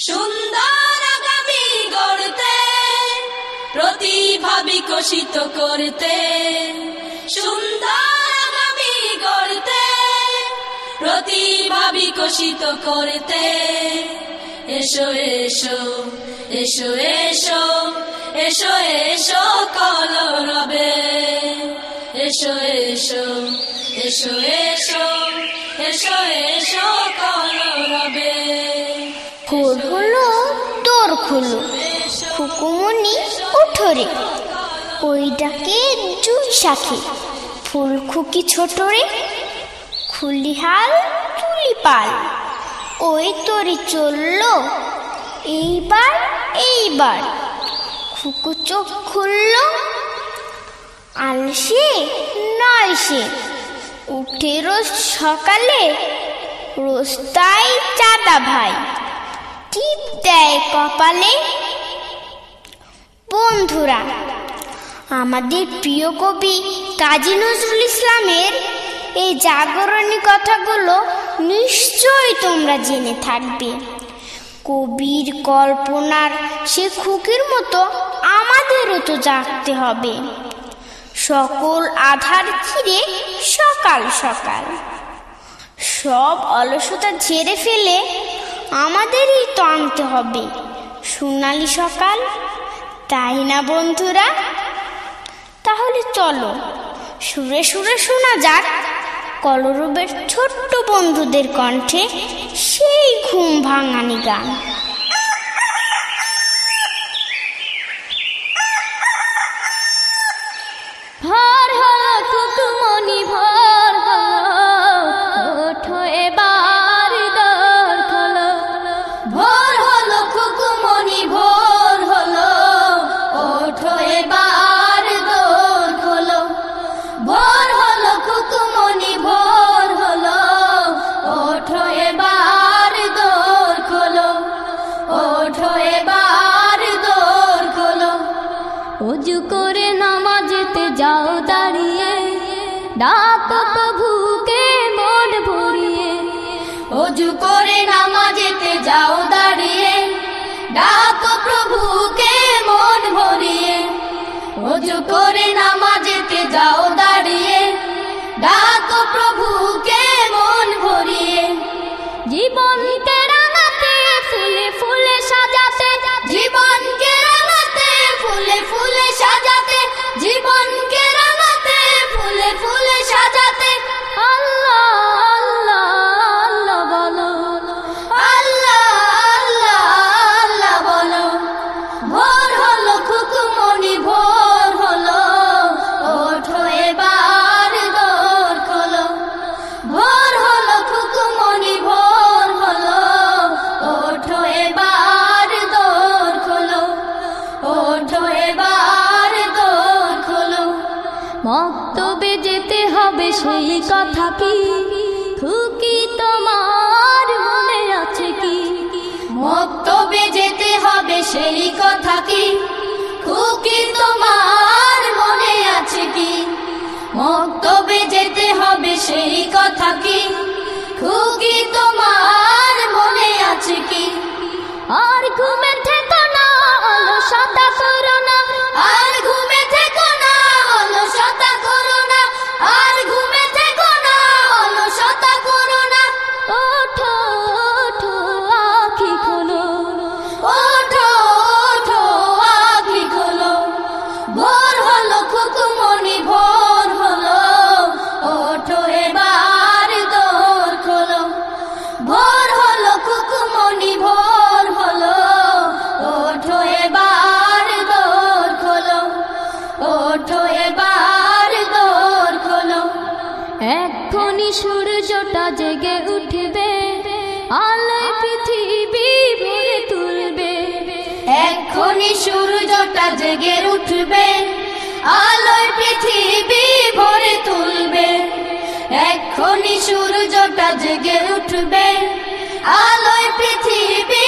সুন্দর আগামী গড়তে, প্রতিভা বিকশিত করতে, সুন্দর আগামী গড়তে, প্রতিভা বিকশিত করতে। এসো এসো এসো এসো এসো এসো কলরবে, এসো এসো এসো এসো এসো এসো কলরবে। ভোর হলো তোর খুলো, খুকুমনি উঠোরে, ওই ডাকে জুই শাখে, ফুল খুকি ছোটরে, খুলিহাল তুলিপাল, ওই তরি চললো এইবার এইবার। খুকু চোখ খুলল, আলসে নয় সে, উঠে রোজ সকালে, রোজ তাই চাঁদা ভাই টিপ দেয় কপালে। বন্ধুরা, আমাদের প্রিয় কবি কাজী নজরুল ইসলামের এই জাগরণী কথাগুলো নিশ্চয়ই তোমরা জেনে থাকবে। কবির কল্পনার সে খুকির মতো আমাদেরও তো জাগতে হবে। সকল আধার ছিঁড়ে সকাল সকাল, সব অলসতা ঝেড়ে ফেলে আমাদেরই তো আনতে হবে সোনালি সকাল, তাই না বন্ধুরা? তাহলে চলো সুরে সুরে শোনা যাক কলরবের ছোট্ট বন্ধুদের কণ্ঠে সেই ঘুম ভাঙানি গান। ভোর হলো খুকুমনি ভোর হলো, ওঠো এবার দোর খোলো। ভোর হলো খুকুমনি ভোর হলো, ওঠো এবার দোর খোলো। ভোর হলো খুকুমনি ভোর হলো, ওঠো এবার দোর খোলো, ওঠো এবার দোর খোলো। অজু করে নামাজেতে যাও দাঁড়িয়ে, ডাকো প্রভুকে মন ভরিয়ে। অজু করে নামাজেতে যাও দাঁড়িয়ে, ডাকো প্রভুকে মন ভরিয়ে। অজু করে নামাজেতে যাও দাঁড়িয়ে, ডাকো প্রভুকে মন ভরিয়ে। জীবনকে রাঙাতে ফুলে ফুলে সাজাতে, জীবনকে রাঙাতে ফুলে ফুলে সাজাতে, জীবনকে রাঙাতে ফুলে ফুলে সাজাতে। আল্লাহ আল্লাহ আল্লাহ বলো, আল্লাহ আল্লাহ আল্লাহ বলো। ভোর হলো খুকুমনি ভোর হলো, ওঠো এবার দোর খোলো। ভোর হলো খুকুমনি ভোর হলো, ওঠো এবার দোর খোলো, ওঠো এবার দোর খোলো। মক্তবে যেতে হবে সেই কথা কি, খুকি তোমার মনে আছে কি? মক্তবে যেতে হবে সেই কথা কি, খুকি তোমার মনে আছে কি? মক্তবে যেতে হবে সেই কথা কি, খুকি তোমার মনে আছে কি? আর ঘুমে থেকো না, অলসতা করো না, আর ঘুমে থেকো না, অলসতা করো না, আর ঘুমে থেকো না, অলসতা করো না। ওঠো ওঠো আঁখি খোলো, ওঠো ওঠো আঁখি খোলো। ভোর হলো খুকুমনি ভোর হলো, ওঠো এবার দোর খোলো। ভোর হলো খুকুমনি ভোর হলো, ওঠো এবার দোর খোলো, ওঠো এবার দোর খোলো। এক্ষুনি সূর্যটা জেগে উঠবে, আলোয় পৃথিবী ভরে তুলবে। এক্ষুনি সূর্যটা জেগে উঠবে, আলোয় পৃথিবী ভরে তুলবে। এক্ষুনি সূর্যটা জেগে উঠবে, আলোয় পৃথিবী